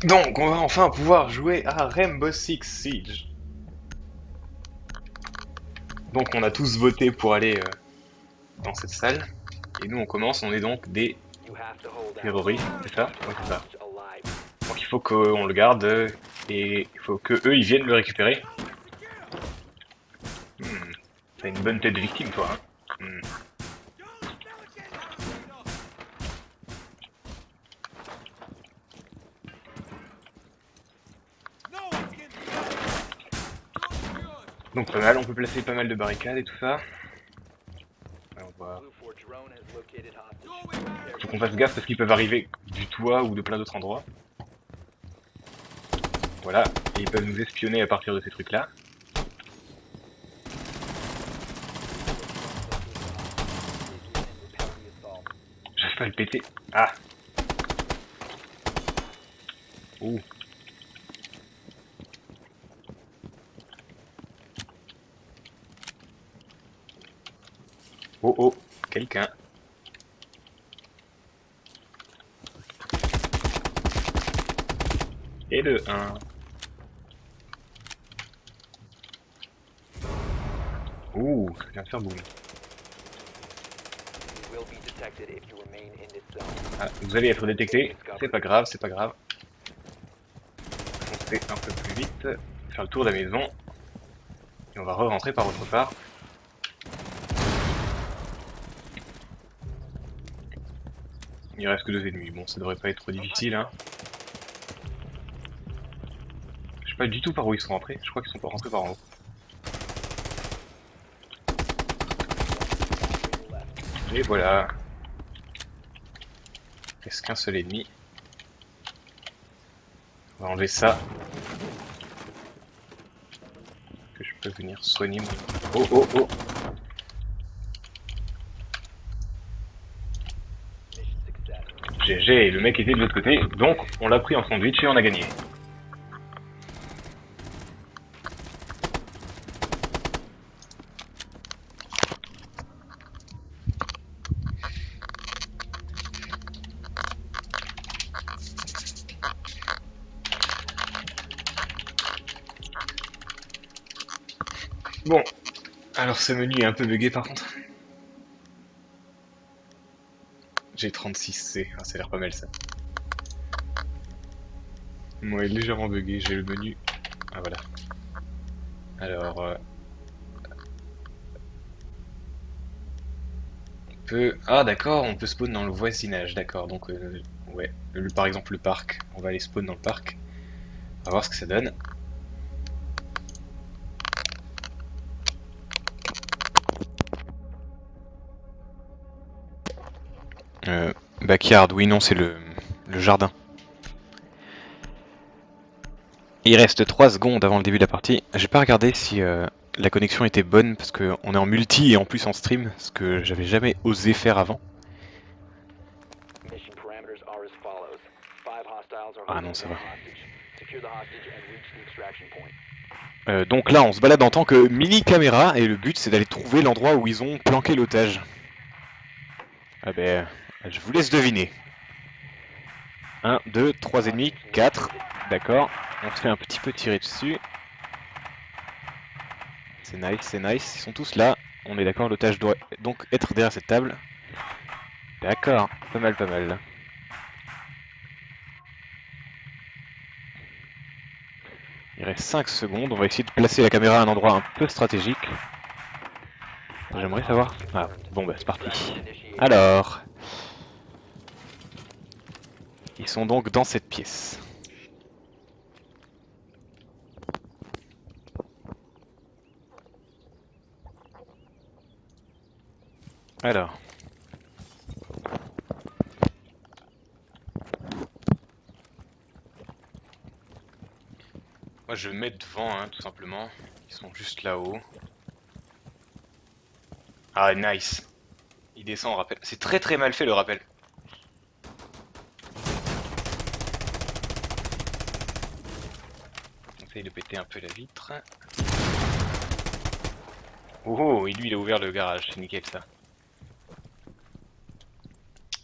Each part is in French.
Donc, on va enfin pouvoir jouer à Rainbow Six Siege. Donc, on a tous voté pour aller dans cette salle. Et nous, on commence, on est donc des terroristes, c'est ça? Ouais, c'est ça. Donc, il faut qu'on le garde et il faut que eux, ils viennent le récupérer. Hmm, T'as une bonne tête de victime, toi, hein? Donc, pas mal, on peut placer pas mal de barricades et tout ça. Ouais, on va... Faut qu'on fasse gaffe parce qu'ils peuvent arriver du toit ou de plein d'autres endroits. Voilà, et ils peuvent nous espionner à partir de ces trucs-là. J'arrive pas à le péter. Ah. Ouh. Oh oh, quelqu'un. Et le 1. Ouh, ça vient de faire boum. Ah, vous allez être détecté. C'est pas grave, c'est pas grave. On fait un peu plus vite. Faire le tour de la maison. Et on va re-rentrer par autre part. Il reste que 2 ennemis. Bon, ça devrait pas être trop difficile, hein. Je sais pas du tout par où ils sont rentrés. Je crois qu'ils sont pas rentrés par en haut. Et voilà. Il reste qu'un seul ennemi. On va enlever ça. Que je peux venir soigner mon... Oh oh oh. GG, le mec était de l'autre côté, donc on l'a pris en sandwich et on a gagné. Bon, alors ce menu est un peu bugué par contre. J'ai 36C, ah, ça a l'air pas mal ça. Ouais, légèrement bugué, j'ai le menu. Ah voilà. Alors, on peut... Ah d'accord, on peut spawn dans le voisinage, d'accord. Donc, ouais, par exemple le parc. On va aller spawn dans le parc. On va voir ce que ça donne. Backyard, oui, non, c'est le jardin. Il reste 3 secondes avant le début de la partie. J'ai pas regardé si la connexion était bonne parce qu'on est en multi et en plus en stream, ce que j'avais jamais osé faire avant. Ah non, ça va. Donc là, on se balade en tant que mini caméra et le but c'est d'aller trouver l'endroit où ils ont planqué l'otage. Ah ben, je vous laisse deviner. 1, 2, 3 ennemis, 4. D'accord. On se fait un petit peu tirer dessus. C'est nice, c'est nice. Ils sont tous là. On est d'accord, l'otage doit donc être derrière cette table. D'accord, pas mal, pas mal. Il reste 5 secondes. On va essayer de placer la caméra à un endroit un peu stratégique. J'aimerais savoir. Ah, bon bah c'est parti. Alors. Ils sont donc dans cette pièce. Alors. Moi je vais mettre devant, hein, tout simplement. Ils sont juste là-haut. Ah, nice. Il descend en rappel. C'est très très mal fait le rappel. On essaye de péter un peu la vitre. Oh, et lui il a ouvert le garage, c'est nickel ça.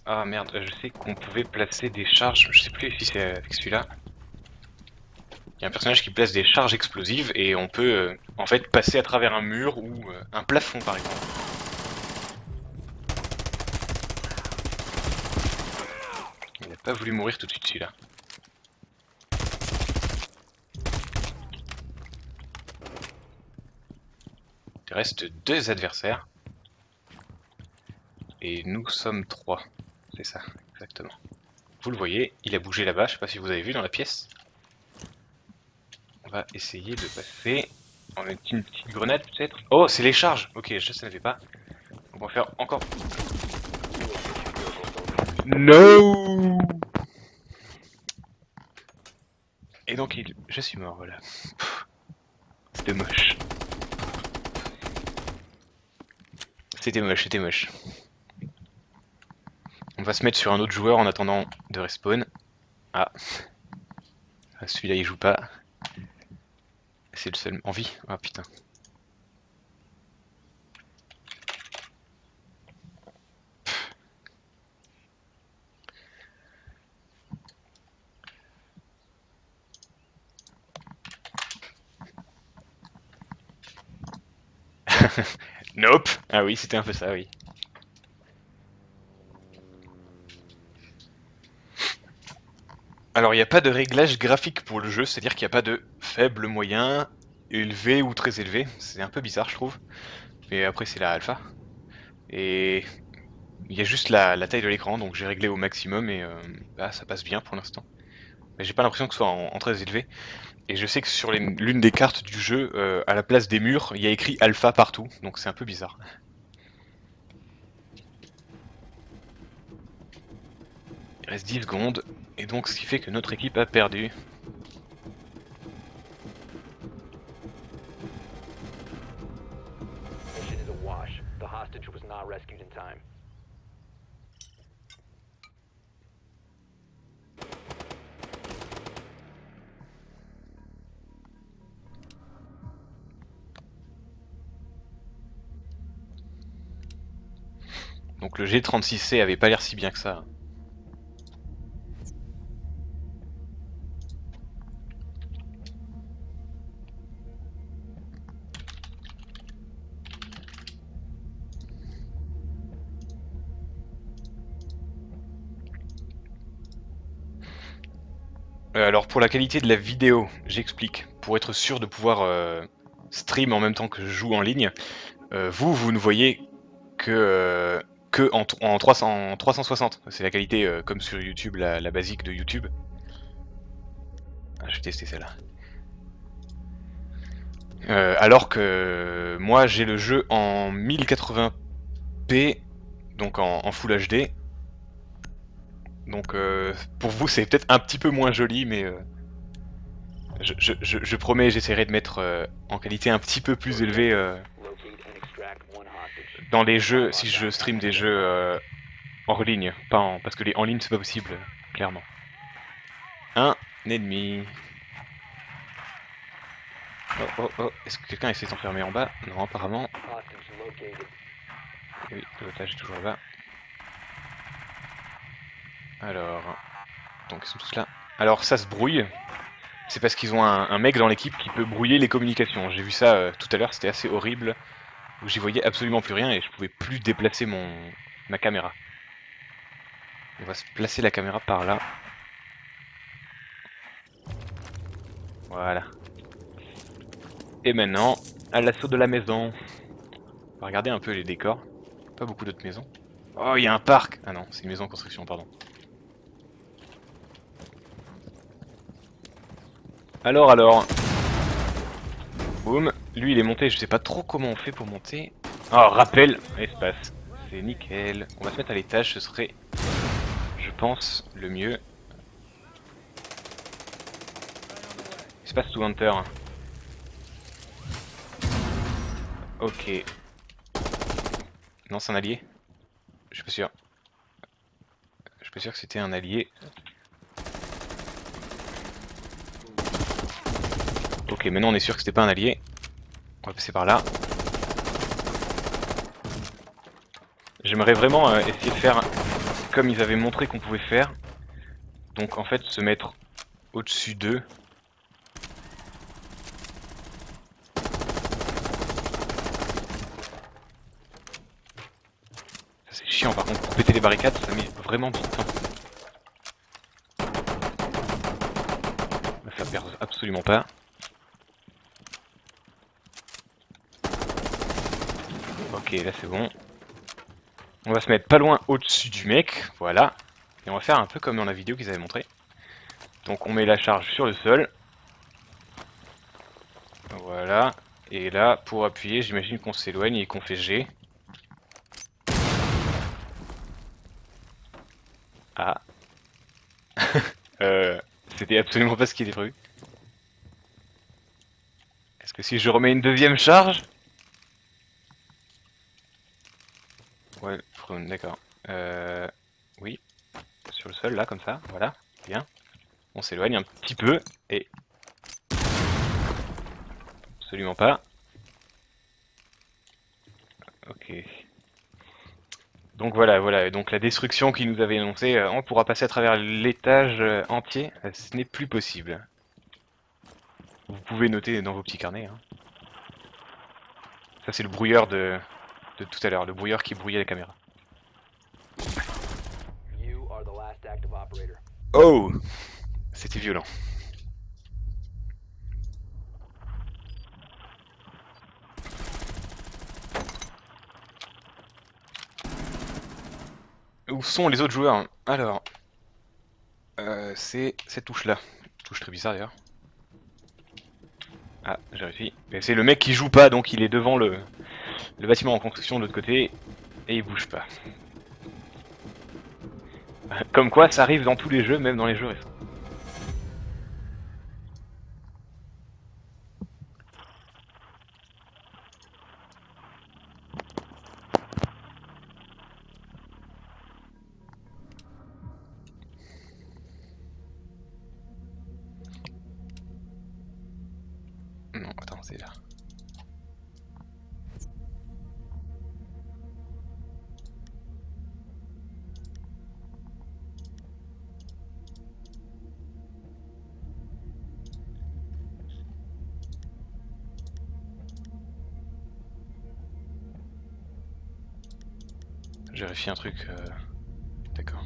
Ah merde, je sais qu'on pouvait placer des charges, je sais plus si c'est avec celui-là. Il y a un personnage qui place des charges explosives et on peut en fait passer à travers un mur ou un plafond par exemple. Il n'a pas voulu mourir tout de suite celui-là. Il reste 2 adversaires. Et nous sommes 3. C'est ça, exactement. Vous le voyez, il a bougé là-bas, je sais pas si vous avez vu dans la pièce. On va essayer de passer. On met une petite grenade peut-être. Oh, c'est les charges. Ok, je ne savais pas. On va faire encore. No. Et donc je suis mort, voilà. C'était moche. C'était moche, c'était moche. On va se mettre sur un autre joueur en attendant de respawn. Ah. Celui-là il joue pas. C'est le seul en vie. Ah putain. Nope. Ah oui, c'était un peu ça, oui. Alors il n'y a pas de réglage graphique pour le jeu, c'est-à-dire qu'il n'y a pas de faible, moyen, élevé ou très élevé. C'est un peu bizarre je trouve. Mais après c'est la alpha. Et il y a juste la taille de l'écran, donc j'ai réglé au maximum et bah, ça passe bien pour l'instant. Mais j'ai pas l'impression que ce soit en très élevé. Et je sais que sur l'une des cartes du jeu, à la place des murs, il y a écrit alpha partout, donc c'est un peu bizarre. Il reste 10 secondes, et donc ce qui fait que notre équipe a perdu. Donc le G36C avait pas l'air si bien que ça. Alors pour la qualité de la vidéo, j'explique. Pour être sûr de pouvoir stream en même temps que je joue en ligne, vous ne voyez que en 360. C'est la qualité comme sur YouTube, la basique de YouTube. Ah, je vais tester celle-là. Alors que moi j'ai le jeu en 1080p, donc en Full HD. Donc pour vous c'est peut-être un petit peu moins joli, mais je promets, j'essaierai de mettre en qualité un petit peu plus élevée dans les jeux, si je stream des jeux hors ligne, pas en, parce que les en ligne c'est pas possible, clairement. Un ennemi. Oh oh oh, est-ce que quelqu'un essaie de s'enfermer en bas? Non, apparemment. Oui, l'otage est toujours là-bas. Alors, donc ils sont tous là. Alors ça se brouille. C'est parce qu'ils ont un mec dans l'équipe qui peut brouiller les communications. J'ai vu ça tout à l'heure, c'était assez horrible. Où j'y voyais absolument plus rien et je pouvais plus déplacer ma caméra. On va se placer la caméra par là. Voilà. Et maintenant, à l'assaut de la maison. On va regarder un peu les décors. Pas beaucoup d'autres maisons. Oh, il y a un parc! Ah non, c'est une maison en construction, pardon. Alors. Boum. Lui, il est monté, je sais pas trop comment on fait pour monter. Oh, rappel, espace. C'est nickel. On va se mettre à l'étage, ce serait, je pense, le mieux. Espace to Hunter. Ok. Non, c'est un allié? Je suis pas sûr. Je suis pas sûr que c'était un allié. Ok, maintenant on est sûr que c'était pas un allié. On va passer par là. J'aimerais vraiment essayer de faire comme ils avaient montré qu'on pouvait faire. Donc en fait se mettre au-dessus d'eux. chiant par contre, pour péter les barricades, ça met vraiment du temps. Ça perd absolument pas. Ok, là c'est bon. On va se mettre pas loin au-dessus du mec, voilà. Et on va faire un peu comme dans la vidéo qu'ils avaient montré. Donc on met la charge sur le sol. Voilà. Et là, pour appuyer, j'imagine qu'on s'éloigne et qu'on fait G. Ah. C'était absolument pas ce qui était prévu. Est-ce que si je remets une deuxième charge? Ouais, prune, d'accord. Oui. Sur le sol, là, comme ça, voilà. Bien. On s'éloigne un petit peu, et... Absolument pas. Ok. Donc voilà, voilà. Donc la destruction qui nous avait annoncé, on pourra passer à travers l'étage entier. Ce n'est plus possible. Vous pouvez noter dans vos petits carnets. Hein. Ça c'est le brouilleur de tout à l'heure, le brouilleur qui brouillait la caméra. Oh! C'était violent. Où sont les autres joueurs? Alors, c'est cette touche-là. Touche très bizarre d'ailleurs. Ah, j'ai réussi. C'est le mec qui joue pas, donc il est devant le bâtiment en construction de l'autre côté, et il bouge pas. Comme quoi, ça arrive dans tous les jeux, même dans les jeux récents. Non, attends, c'est là. Je vérifie un truc. D'accord.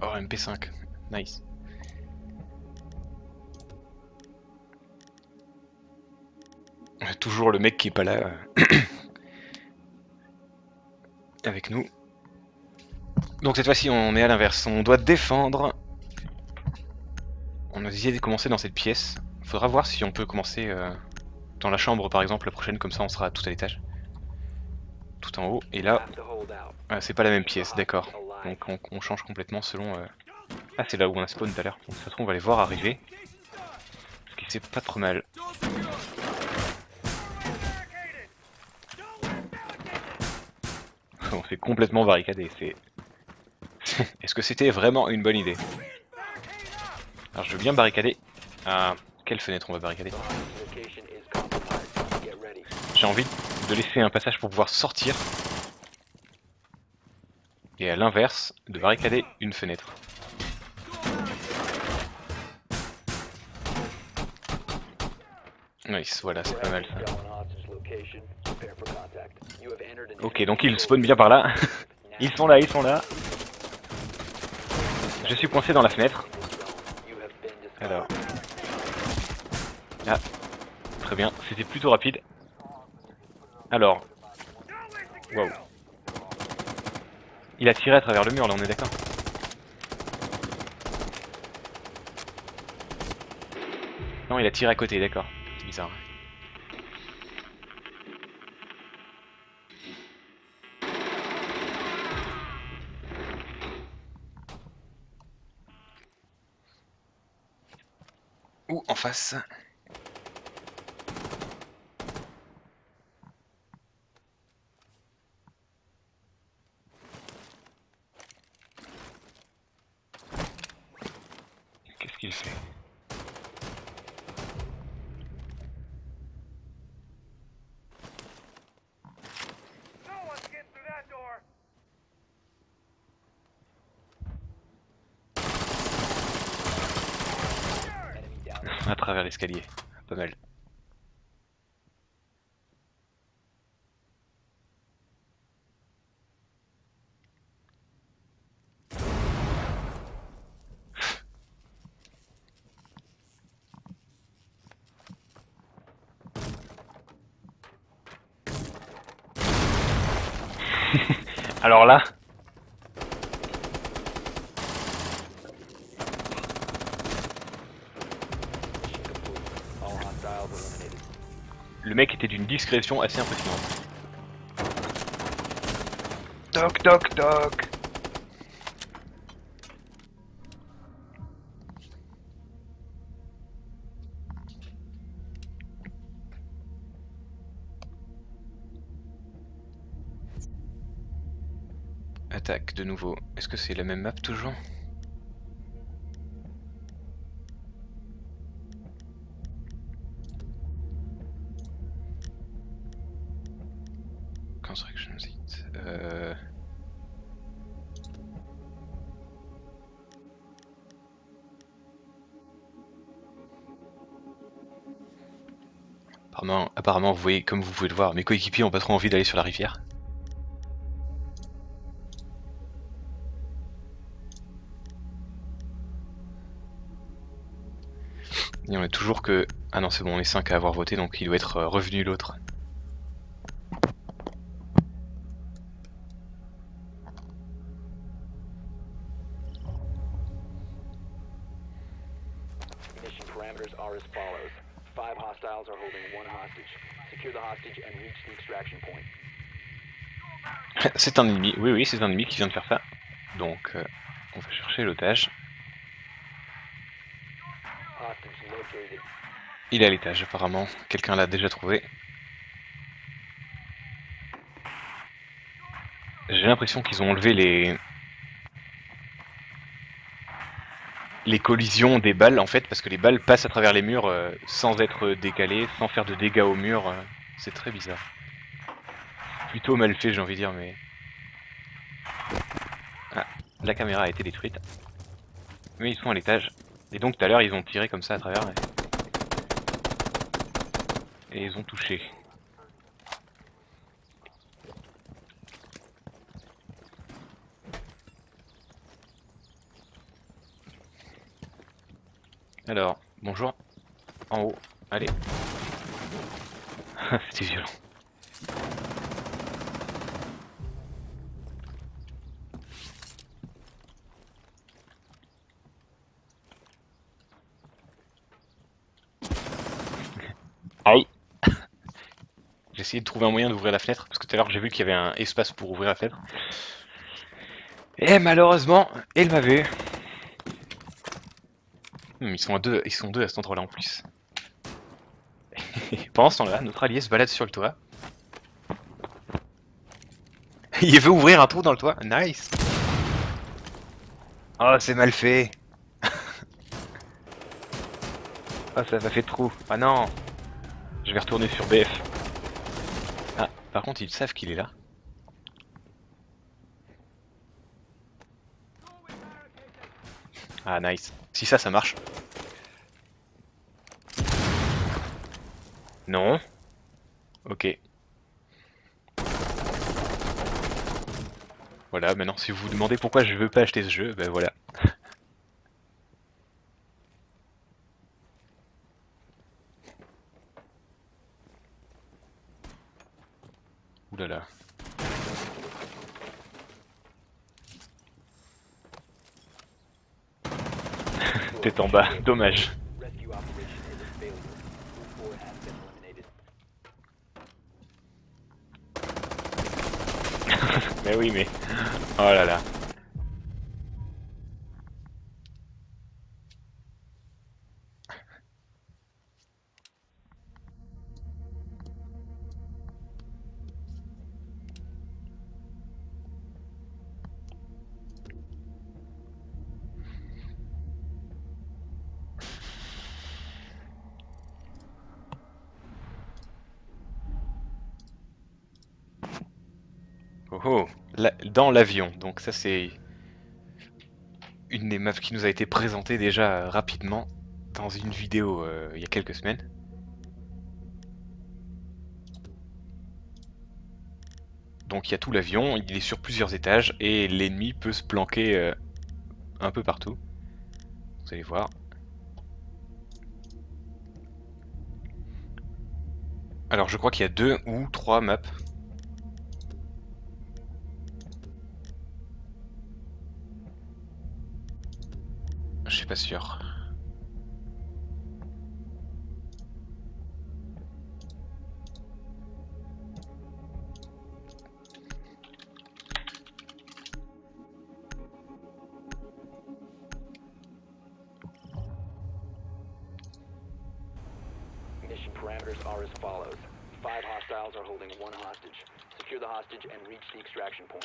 Oh, MP5. Nice. Toujours le mec qui est pas là. Avec nous. Donc cette fois-ci, on est à l'inverse. On doit défendre. On a décidé de commencer dans cette pièce. Faudra voir si on peut commencer dans la chambre, par exemple, la prochaine. Comme ça, on sera tout à l'étage. Tout en haut. Et là, c'est pas la même pièce, d'accord. Donc on change complètement selon... Ah, c'est là où on a spawn tout à l'heure. Donc ça se trouve, on va les voir arriver. Ce qui c'est pas trop mal. On s'est complètement barricadé. C'est... Est-ce que c'était vraiment une bonne idée? Alors je veux bien barricader. Ah, quelle fenêtre on va barricader? J'ai envie de laisser un passage pour pouvoir sortir. Et à l'inverse, de barricader une fenêtre. Nice, voilà, c'est pas mal ça. Ok, donc ils spawnent bien par là. Ils sont là, ils sont là. Je suis coincé dans la fenêtre. Alors. Ah, très bien, c'était plutôt rapide. Alors. Waouh. Il a tiré à travers le mur là, on est d'accord? Non, il a tiré à côté, d'accord. C'est bizarre. Ou en face. Qu'est-ce qu'il fait? À travers l'escalier. Pas mal. Alors là... Le mec était d'une discrétion assez impressionnante. Toc toc toc. Attaque de nouveau. Est-ce que c'est la même map toujours? Construction site. Apparemment, vous voyez, comme vous pouvez le voir, mes coéquipiers ont pas trop envie d'aller sur la rivière. Et on est toujours que... Ah non, c'est bon, on est 5 à avoir voté, donc il doit être revenu l'autre. C'est un ennemi, oui, c'est un ennemi qui vient de faire ça. Donc, on va chercher l'otage. Il est à l'étage, apparemment. Quelqu'un l'a déjà trouvé. J'ai l'impression qu'ils ont enlevé les collisions des balles, en fait, parce que les balles passent à travers les murs sans être décalées, sans faire de dégâts au mur. C'est très bizarre. Plutôt mal fait, j'ai envie de dire, mais... Ah, la caméra a été détruite. Mais ils sont à l'étage. Et donc tout à l'heure, ils ont tiré comme ça à travers. Et ils ont touché. Alors, bonjour. En haut. Allez. C'était violent. Aïe. J'ai essayé de trouver un moyen d'ouvrir la fenêtre, parce que tout à l'heure j'ai vu qu'il y avait un espace pour ouvrir la fenêtre. Et malheureusement, il m'a vu. Ils sont deux à cet endroit-là en plus. Pendant ce temps-là, notre allié se balade sur le toit. Il veut ouvrir un trou dans le toit. Nice. Oh, c'est mal fait. Oh, ça fait trou. Ah non. Je vais retourner sur BF. Ah, par contre, ils savent qu'il est là. Ah, nice. Si ça marche. Non. Ok. Voilà, maintenant si vous vous demandez pourquoi je veux pas acheter ce jeu, ben voilà. Oulala. Tête en bas, dommage. Mais oui, mais... Oh là là. Oh oh, dans l'avion, donc ça c'est une des maps qui nous a été présentée déjà rapidement dans une vidéo il y a quelques semaines. Donc il y a tout l'avion, il est sur plusieurs étages et l'ennemi peut se planquer un peu partout. Vous allez voir. Alors je crois qu'il y a 2 ou 3 maps. Je suis pas sûr. Mission parameters are as follows. 5 hostiles are holding 1 hostage. Secure the hostage and reach the extraction point.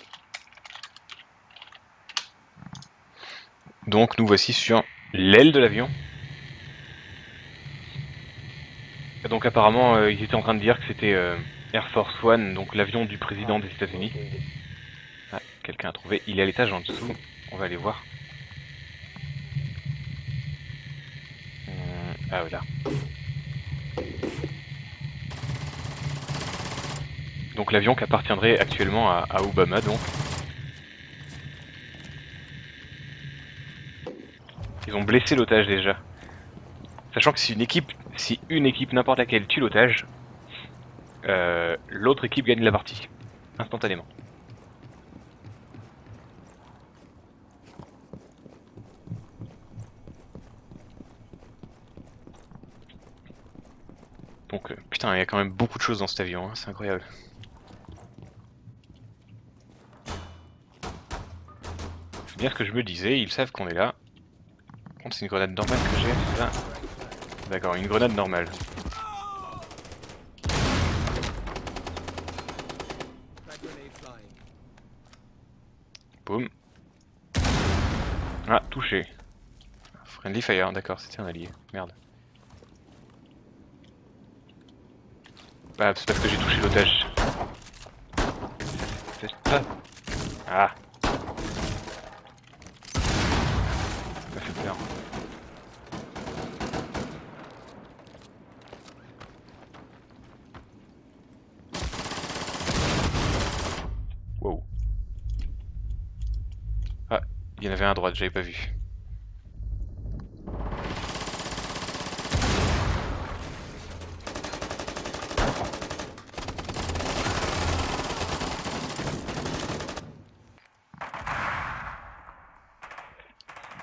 Donc nous voici sur l'aile de l'avion. Et donc apparemment ils étaient en train de dire que c'était Air Force One, donc l'avion du président des États-Unis. Ah, quelqu'un a trouvé, il est à l'étage en dessous, on va aller voir. Ah voilà. Donc l'avion qui appartiendrait actuellement à Obama donc. Ils ont blessé l'otage déjà. Sachant que si une équipe n'importe laquelle tue l'otage, l'autre équipe gagne la partie, instantanément. Donc putain, il y a quand même beaucoup de choses dans cet avion, hein, c'est incroyable. C'est bien ce que je me disais, ils savent qu'on est là. Par contre c'est une grenade normale que j'ai, c'est ça? D'accord, une grenade normale. Boum. Ah, touché. Friendly fire, d'accord, c'était un allié. Merde. Bah, c'est parce que j'ai touché l'otage. C'est ça. Ah. Ça fait peur. Wow. Ah, il y en avait un à droite, j'avais pas vu.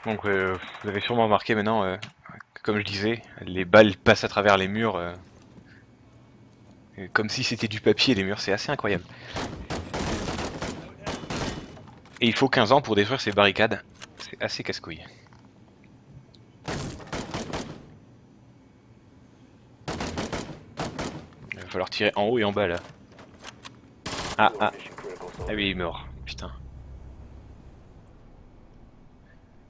Donc vous avez sûrement remarqué maintenant, comme je disais, les balles passent à travers les murs, comme si c'était du papier les murs, c'est assez incroyable. Et il faut 15 ans pour détruire ces barricades, c'est assez casse-couille. Il va falloir tirer en haut et en bas là. Ah ah, ah oui il est mort, putain.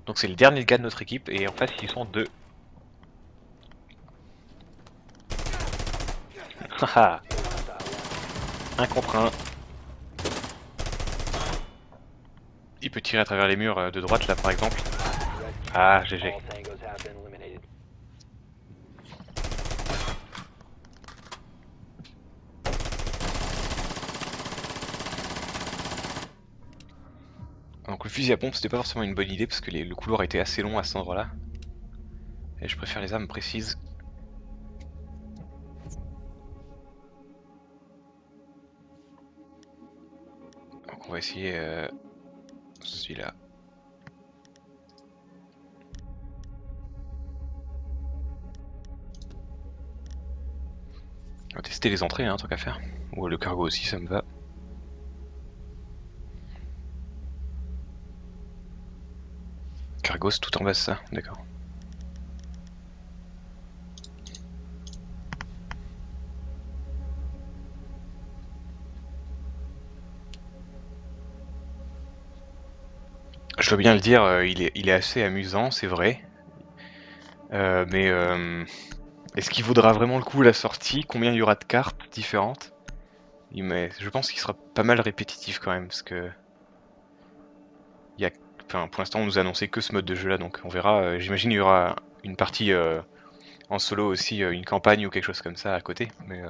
Donc c'est le dernier gars de notre équipe et en face ils sont deux. Haha. Un contre un. Il peut tirer à travers les murs de droite là par exemple. Ah GG. Donc le fusil à pompe c'était pas forcément une bonne idée parce que le couloir était assez long à cet endroit là. Et je préfère les armes précises. Donc on va essayer celui-là. On va tester les entrées, hein, tant qu'à faire. Ou le cargo aussi, ça me va. Cargo, c'est tout en bas, ça, d'accord. Je dois bien le dire, il est assez amusant, c'est vrai. Mais est-ce qu'il vaudra vraiment le coup la sortie? Combien il y aura de cartes différentes? Mais je pense qu'il sera pas mal répétitif quand même, parce que enfin, pour l'instant on nous a annoncé que ce mode de jeu là, donc on verra. J'imagine il y aura une partie en solo aussi, une campagne ou quelque chose comme ça à côté, mais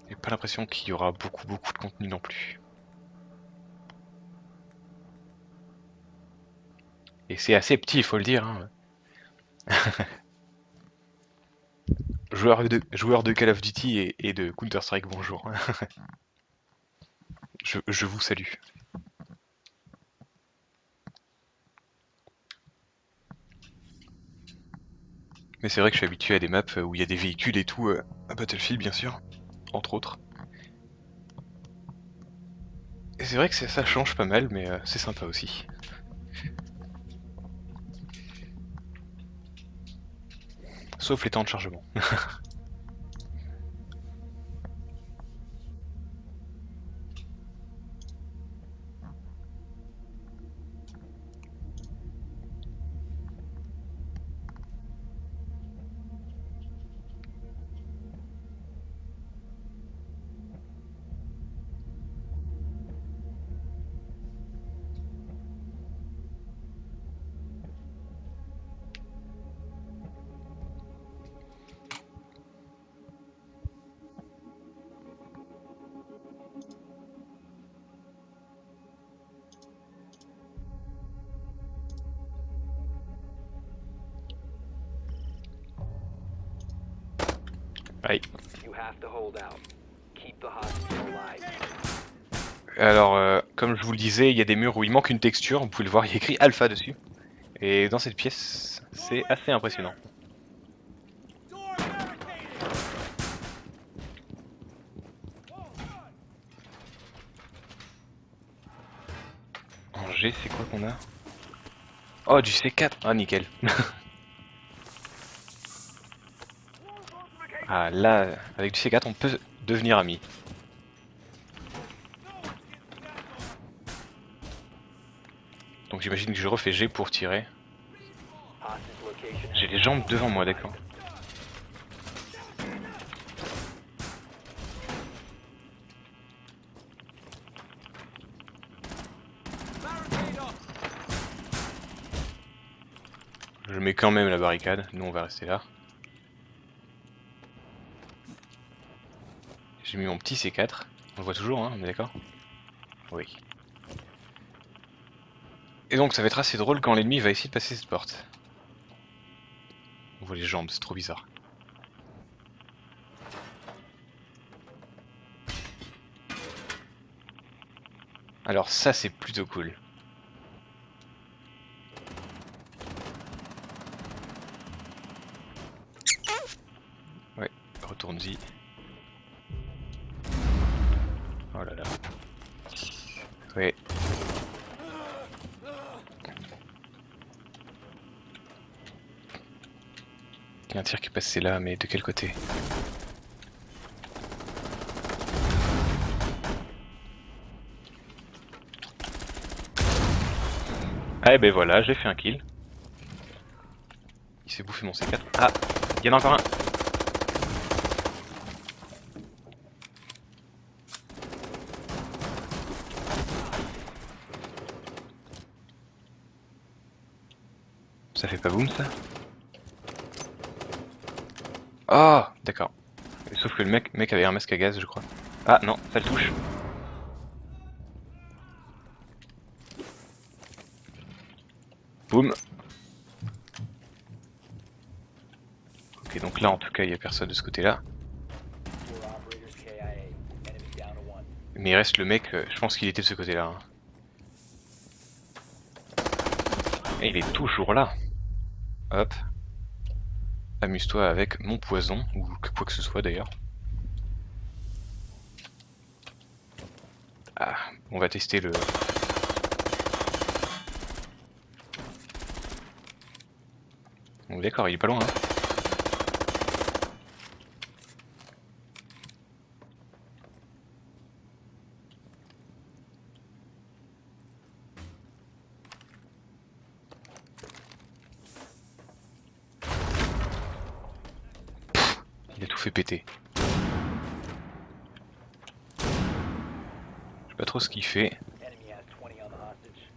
j'ai pas l'impression qu'il y aura beaucoup de contenu non plus. Et c'est assez petit, il faut le dire. Hein. Joueur de Call of Duty et de Counter-Strike, bonjour. Je vous salue. Mais c'est vrai que je suis habitué à des maps où il y a des véhicules et tout, à Battlefield bien sûr, entre autres. Et c'est vrai que ça change pas mal, mais c'est sympa aussi. Sauf les temps de chargement. Aïe. You have to hold out. Keep the hostage alive. Alors, comme je vous le disais, il y a des murs où il manque une texture, vous pouvez le voir, il y a écrit Alpha dessus. Et dans cette pièce, c'est assez impressionnant. En G, c'est quoi qu'on a? Oh, du C4. Ah, nickel. Ah, là, avec du C4, on peut devenir amis. Donc j'imagine que je refais G pour tirer. Hostage location. J'ai les jambes devant moi, d'accord. Je mets quand même la barricade, nous on va rester là. J'ai mis mon petit C4. On le voit toujours, hein, on est d'accord? Oui. Et donc ça va être assez drôle quand l'ennemi va essayer de passer cette porte. On voit les jambes, c'est trop bizarre. Alors ça c'est plutôt cool. Ouais, retourne-y. Oh là là. Ouais. Il y a un tir qui est passé là, mais de quel côté? Ah et ben voilà, j'ai fait un kill. Il s'est bouffé mon C4. Ah, il y en a encore un. Ça fait pas boum ça? Oh, d'accord. Sauf que le mec avait un masque à gaz, je crois. Ah non, ça le touche. Boum. Ok, donc là en tout cas il y a personne de ce côté-là. 4 operators KIA. Enemy down to 1. Mais il reste le mec, je pense qu'il était de ce côté-là. Hein. Et il est toujours là. Hop. Amuse-toi avec mon poison, ou quoi que ce soit d'ailleurs. Ah, on va tester le... Bon d'accord, il est pas loin. Hein. Il a tout fait péter. Je sais pas trop ce qu'il fait. Enemy has 20 on the hostage.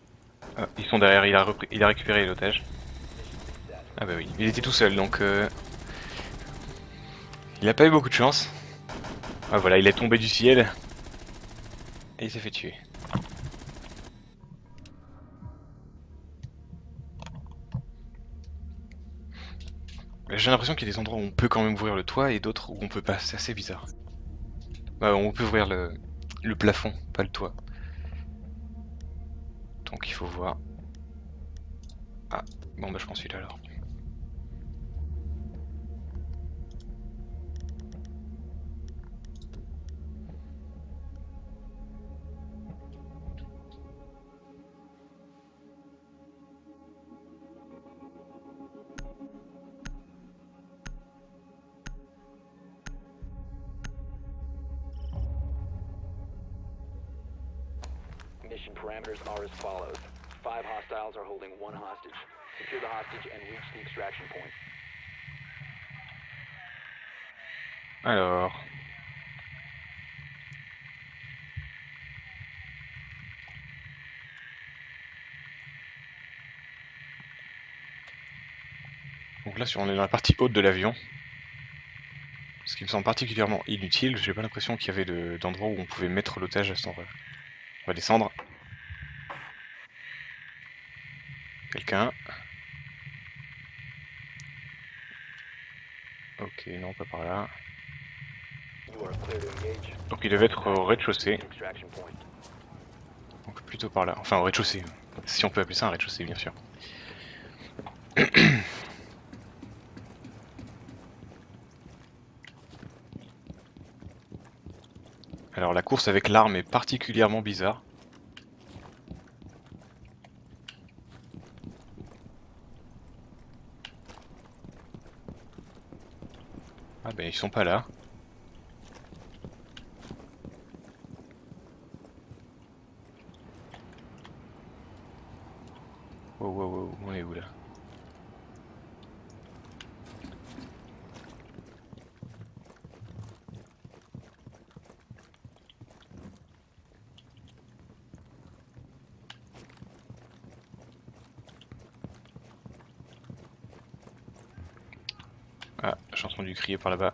Ah, ils sont derrière, il a récupéré l'otage. Mission success. Ah bah oui, il était tout seul donc... Il a pas eu beaucoup de chance. Ah voilà, il est tombé du ciel. Et il s'est fait tuer. J'ai l'impression qu'il y a des endroits où on peut quand même ouvrir le toit et d'autres où on peut pas, c'est assez bizarre. On peut ouvrir le plafond, pas le toit. Donc il faut voir. Ah, bon bah je prends celui-là alors. Extraction parameters are as follows. 5 hostiles are holding 1 hostage. Secure the hostage and reach the extraction point. Alors... Donc là, on est dans la partie haute de l'avion. Ce qui me semble particulièrement inutile. J'ai pas l'impression qu'il y avait d'endroit où on pouvait mettre l'otage à cet endroit. On va descendre. Quelqu'un. Ok, non, pas par là. You are clear to engage. Donc il devait être au rez-de-chaussée. Extraction point. Donc plutôt par là. Enfin, au rez-de-chaussée. Si on peut appeler ça un rez-de-chaussée, bien sûr. Alors la course avec l'arme est particulièrement bizarre. Ah ben ils sont pas là. Wow, wow, wow, on est où là? Ah, j'ai entendu crier par là-bas.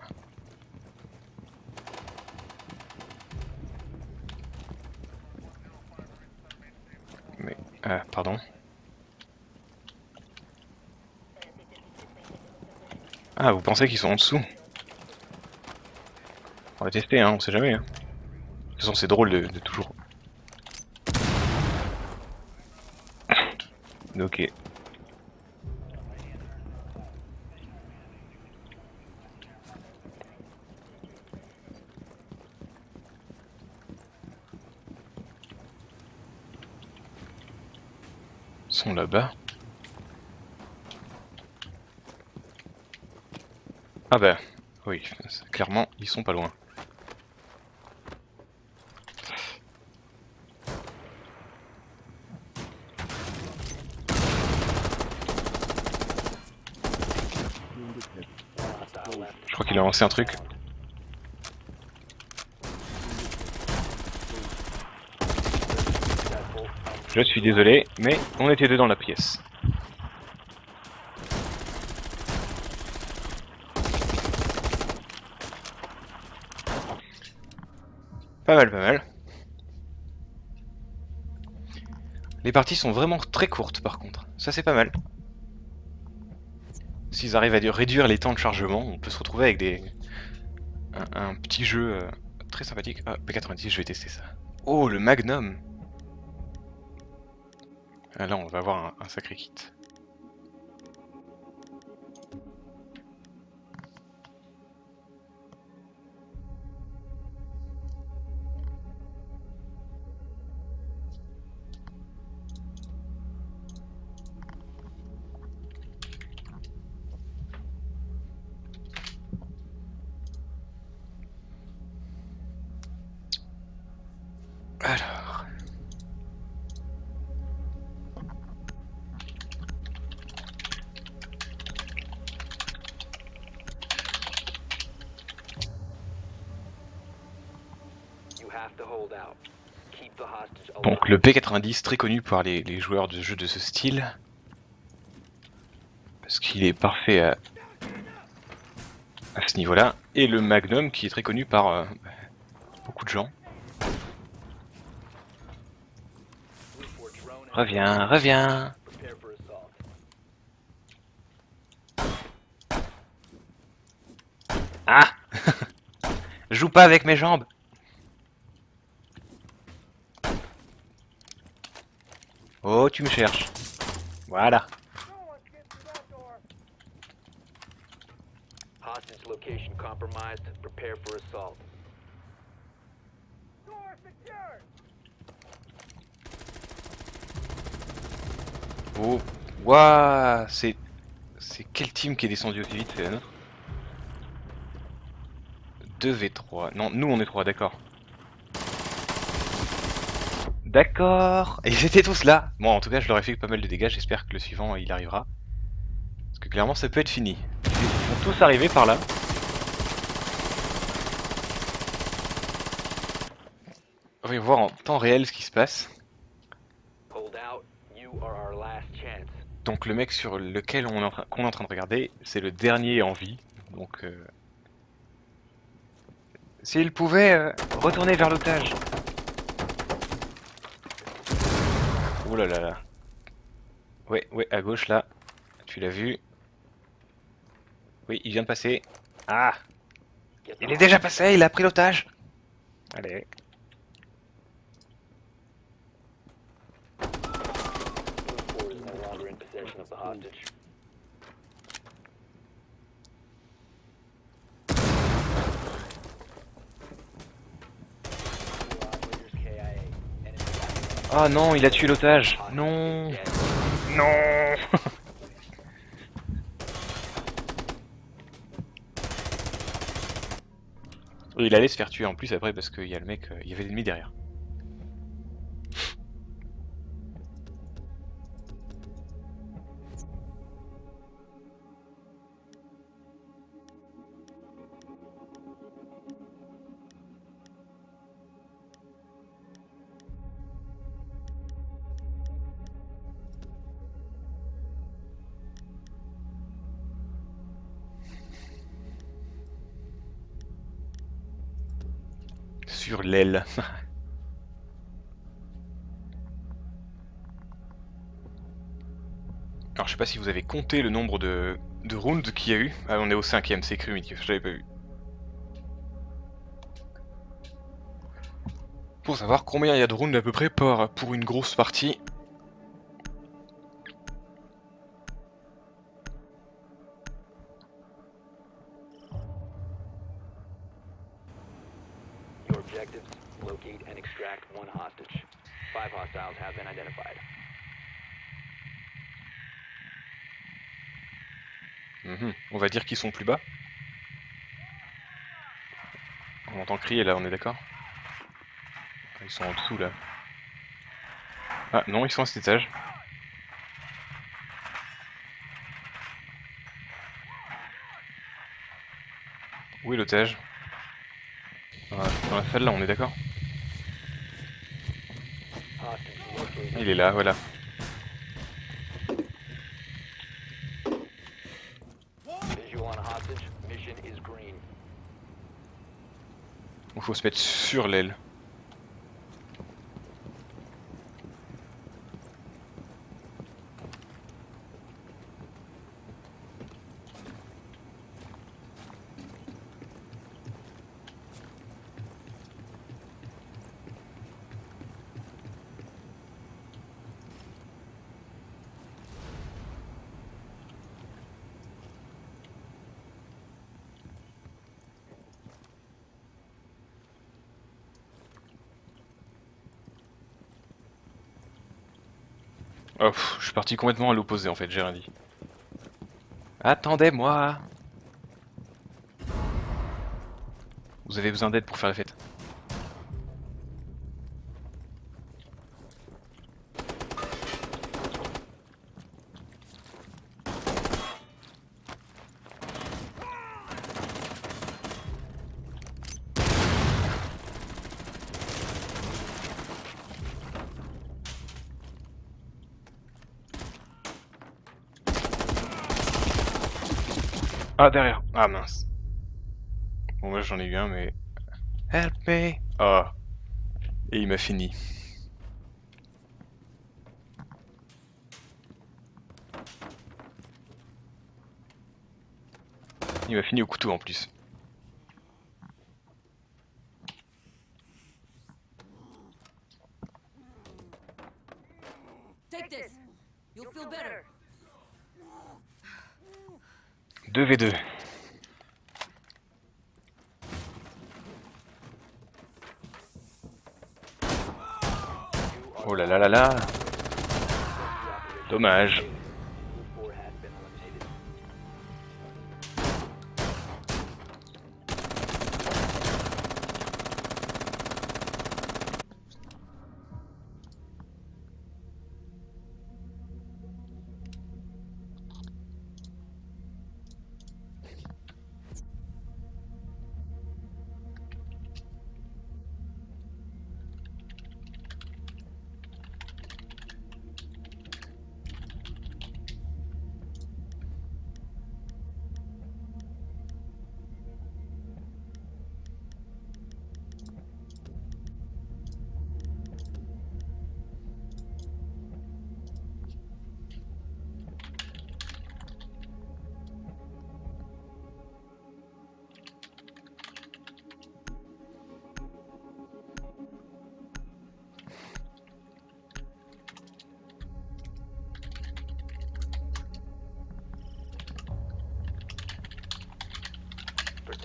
Mais... Ah, pardon. Ah, vous pensez qu'ils sont en dessous? On va tester, hein, on sait jamais. Hein. De toute façon, c'est drôle de toujours... Ok. Ils sont là-bas. Ah bah, oui, clairement, ils sont pas loin. Je crois qu'il a lancé un truc. Je suis désolé, mais on était deux dans la pièce. Pas mal, pas mal. Les parties sont vraiment très courtes par contre, ça c'est pas mal. S'ils arrivent à réduire les temps de chargement, on peut se retrouver avec un petit jeu très sympathique. Ah, P90, je vais tester ça. Oh, le Magnum! Ah là, on va avoir un sacré kit. Alors... You have to hold out. Keep the hostage alive. Donc le P90, très connu par les joueurs de jeux de ce style. Parce qu'il est parfait à ce niveau-là. Et le Magnum qui est très connu par beaucoup de gens. Reviens, reviens. Prepare for assault. Ah. Joue pas avec mes jambes. Oh, tu me cherches. Voilà. Hostage location compromised. Prepare for assault. Oh, waouh, c'est quel team qui est descendu aussi vite? C'est la nôtre. 2v3. Non, nous on est 3, d'accord. D'accord. Et ils étaient tous là. Bon, en tout cas, je leur ai fait pas mal de dégâts. J'espère que le suivant, il arrivera. Parce que clairement, ça peut être fini. Ils vont tous arriver par là. On va voir en temps réel ce qui se passe. Hold out. You are our last chance. Donc le mec sur lequel qu'on est en train de regarder, c'est le dernier en vie. Donc s'il pouvait retourner vers l'otage. Oh là là là. Ouais, ouais, à gauche là. Tu l'as vu. Oui, il vient de passer. Ah, Get the il est déjà passé, il a pris l'otage. Allez. Move forward is no longer in possession of the hostage. Operators KIA. Enemy Ah non, il a tué l'otage. Non. dead. Non. Il allait se faire tuer en plus après parce qu'il y a le mec, il y avait l'ennemi derrière. Sur l'aile. Alors je sais pas si vous avez compté le nombre de rounds qu'il y a eu. Ah on est au 5ème, c'est écrit midi, je l'avais pas vu. Pour savoir combien il y a de rounds à peu près pour une grosse partie. Your objectives: locate and extract one hostage. 5 hostiles have been identified. On va dire qu'ils sont plus bas. On entend crier là, on est d'accord? Ils sont en dessous là. Ah non, ils sont à cet étage. Où est l'otage? Dans la salle là, on est d'accord? Hostage located. Il est là, voilà. Visual on hostage. Mission is green. Il faut se mettre sur l'aile. Oh, je suis parti complètement à l'opposé en fait, j'ai rien dit. Attendez-moi! Vous avez besoin d'aide pour faire la fête. Ah, derrière! Ah mince. Bon, moi j'en ai eu un, mais. Help me! Ah. Et il m'a fini. Il m'a fini au couteau en plus. Take this. You'll feel better. 2v2. Oh là là là là! Dommage. Group 4 has been eliminated.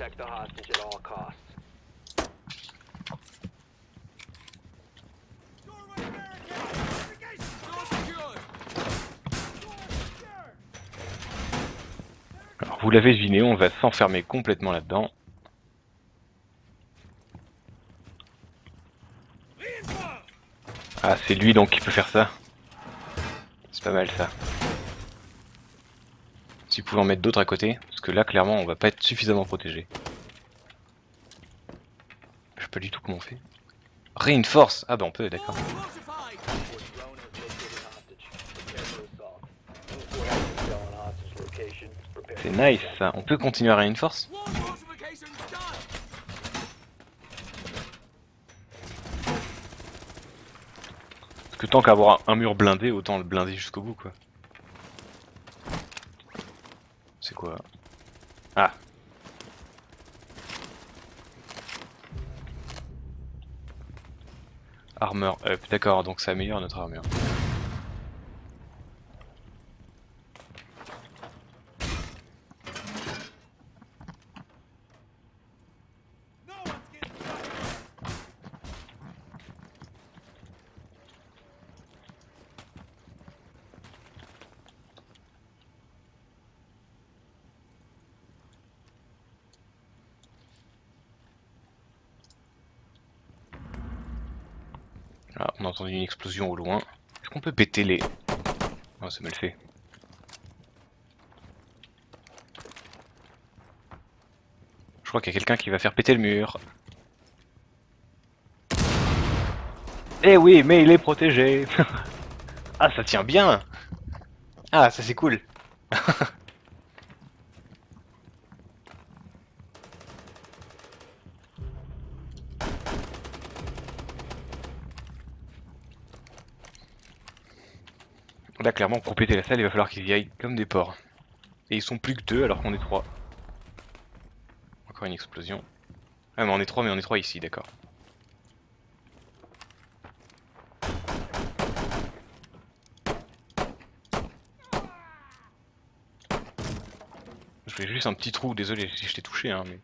Protect the hostage at all costs. Alors vous l'avez deviné, on va s'enfermer complètement là-dedans. Ah, c'est lui donc qui peut faire ça. C'est pas mal ça. Si vous pouvez en mettre d'autres à côté, parce que là clairement on va pas être suffisamment protégé. Je sais pas du tout comment on fait. Reinforce. Ah bah on peut, d'accord. C'est nice ça. On peut continuer à reinforce. Parce que tant qu'avoir un mur blindé, autant le blinder jusqu'au bout quoi. C'est quoi? Ah. Armor up, d'accord, donc ça améliore notre armure. Ah, on a entendu une explosion au loin. Est-ce qu'on peut péter les... Oh, c'est mal fait. Je crois qu'il y a quelqu'un qui va faire péter le mur. Eh oui, mais il est protégé. Ah, ça tient bien. Ah, ça c'est cool. Là, clairement, pour péter la salle, il va falloir qu'ils y aillent comme des porcs. Et ils sont plus que 2 alors qu'on est 3. Encore une explosion. Ah, mais on est 3, mais on est 3 ici, d'accord. Je fais juste un petit trou, désolé si je t'ai touché, hein, mais...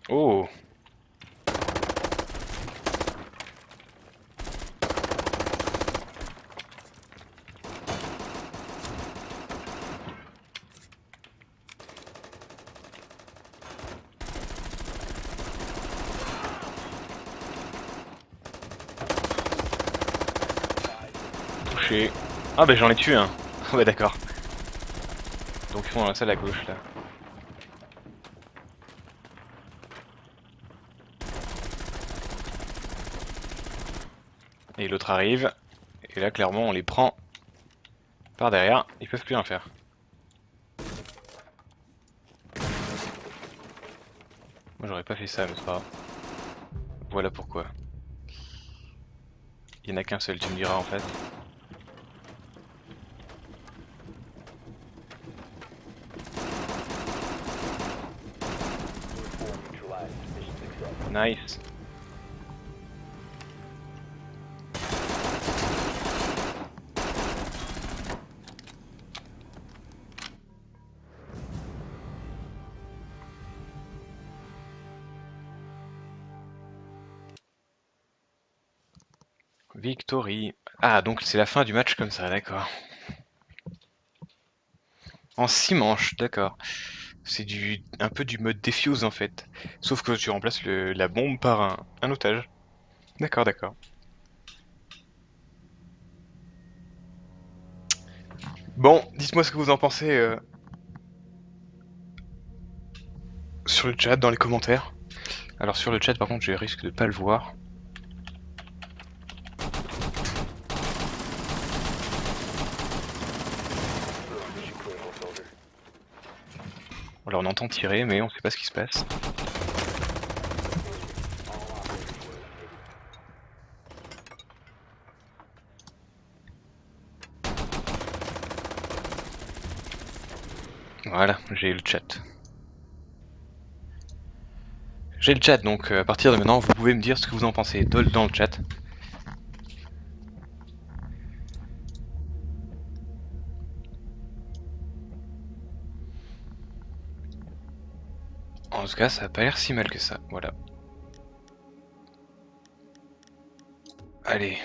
Oh! Touché. Ah bah j'en ai tué un. Ah bah d'accord. Donc ils sont dans la salle à gauche là. Et l'autre arrive. Et là clairement on les prend par derrière. Ils peuvent plus rien faire. Moi j'aurais pas fait ça mais c'est pas grave. Voilà pourquoi. Il y en a qu'un seul, tu me diras en fait. Nice. Victory. Ah donc c'est la fin du match comme ça, d'accord. En 6 manches, d'accord. C'est un peu du mode défuse en fait. Sauf que tu remplaces la bombe par un otage. D'accord, d'accord. Bon, dites-moi ce que vous en pensez sur le chat, dans les commentaires. Alors sur le chat par contre je risque de pas le voir. Alors on entend tirer mais on sait pas ce qui se passe. Voilà, j'ai le chat. J'ai le chat donc à partir de maintenant vous pouvez me dire ce que vous en pensez dans le chat. En tout cas, ça a pas l'air si mal que ça, voilà. Allez.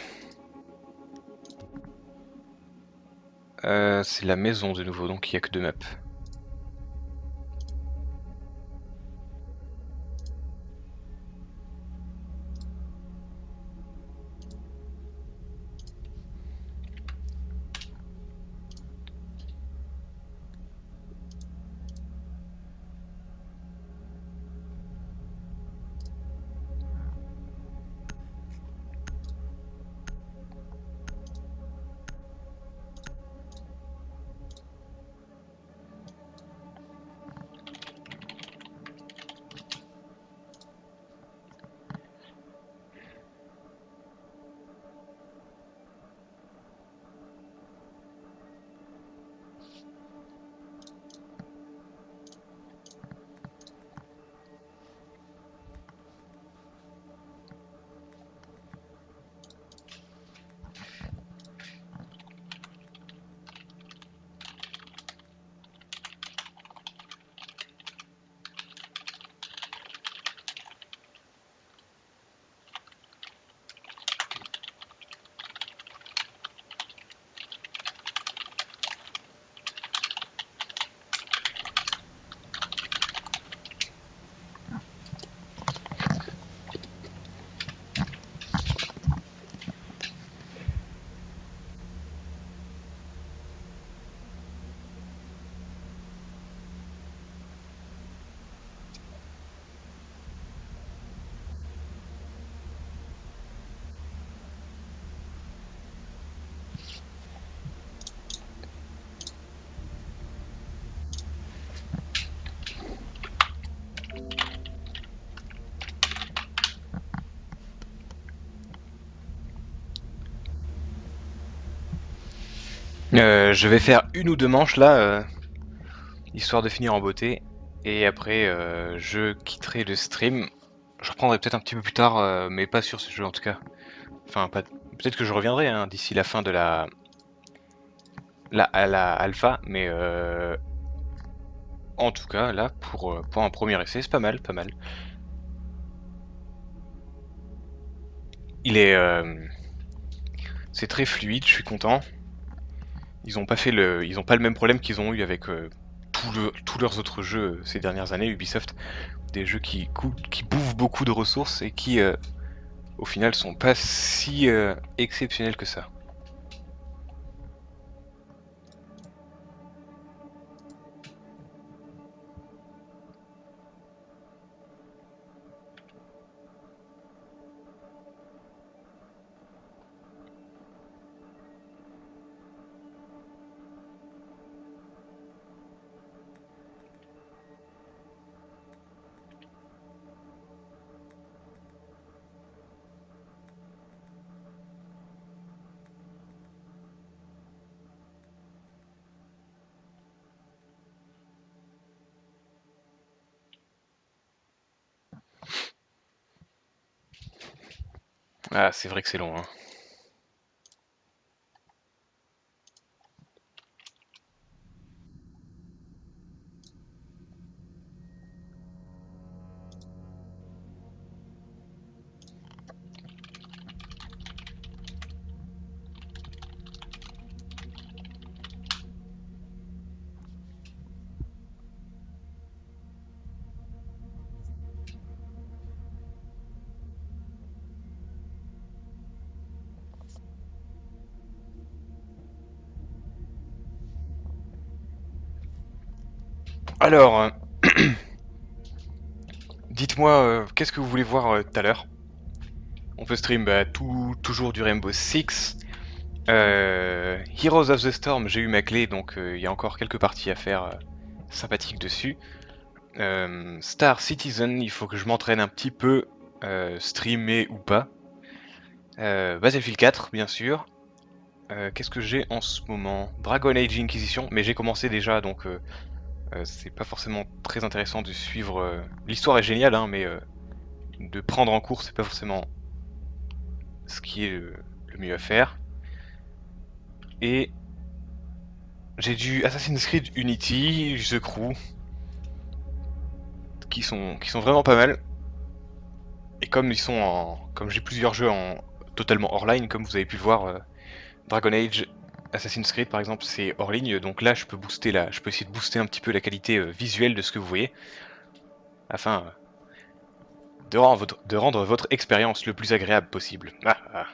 C'est la maison de nouveau, donc il y a que 2 maps. Je vais faire 1 ou 2 manches là, histoire de finir en beauté. Et après, je quitterai le stream. Je reprendrai peut-être un petit peu plus tard, mais pas sur ce jeu en tout cas. Enfin, peut-être que je reviendrai hein, d'ici la fin de la alpha, mais en tout cas là pour un premier essai, c'est pas mal, pas mal. Il est, c'est très fluide, je suis content. Ils ont pas le même problème qu'ils ont eu avec tous leurs autres jeux ces dernières années, Ubisoft. Des jeux qui bouffent beaucoup de ressources et qui, au final, sont pas si exceptionnels que ça. Ah, c'est vrai que c'est long, hein. Alors, dites-moi, qu'est-ce que vous voulez voir tout à l'heure? On peut stream toujours du Rainbow Six. Heroes of the Storm, j'ai eu ma clé, donc il y a encore quelques parties à faire sympathiques dessus. Star Citizen, il faut que je m'entraîne un petit peu, streamer ou pas. Battlefield 4, bien sûr. Qu'est-ce que j'ai en ce moment? Dragon Age Inquisition, mais j'ai commencé déjà, donc c'est pas forcément très intéressant de suivre. L'histoire est géniale, hein, mais de prendre en cours, c'est pas forcément ce qui est le mieux à faire. Et j'ai du Assassin's Creed Unity, The Crew, qui sont vraiment pas mal. Et comme ils sont comme j'ai plusieurs jeux en totalement hors ligne, comme vous avez pu le voir, Dragon Age, Assassin's Creed par exemple, c'est hors ligne, donc là je peux essayer de booster un petit peu la qualité visuelle de ce que vous voyez, afin de rendre votre expérience le plus agréable possible. Ah, ah.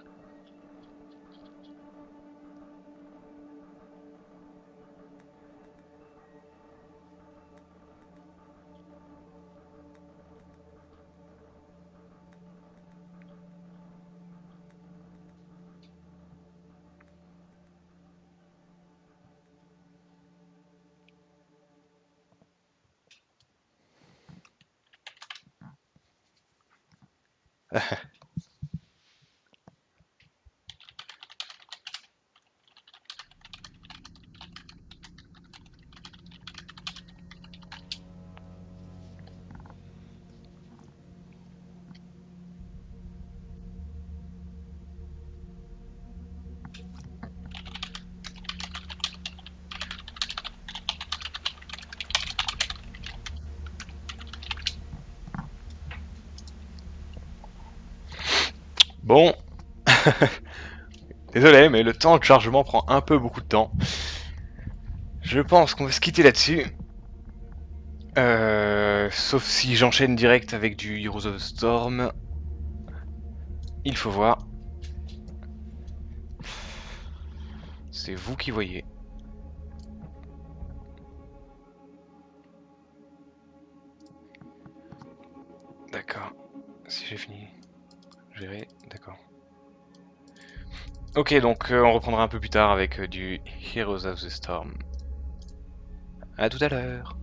Bon, désolé, mais le temps de chargement prend un peu beaucoup de temps. Je pense qu'on va se quitter là-dessus. Sauf si j'enchaîne direct avec du Heroes of the Storm. Il faut voir. C'est vous qui voyez. D'accord. Si j'ai fini. Je verrai. D'accord. Ok, donc on reprendra un peu plus tard avec du Heroes of the Storm. À tout à l'heure.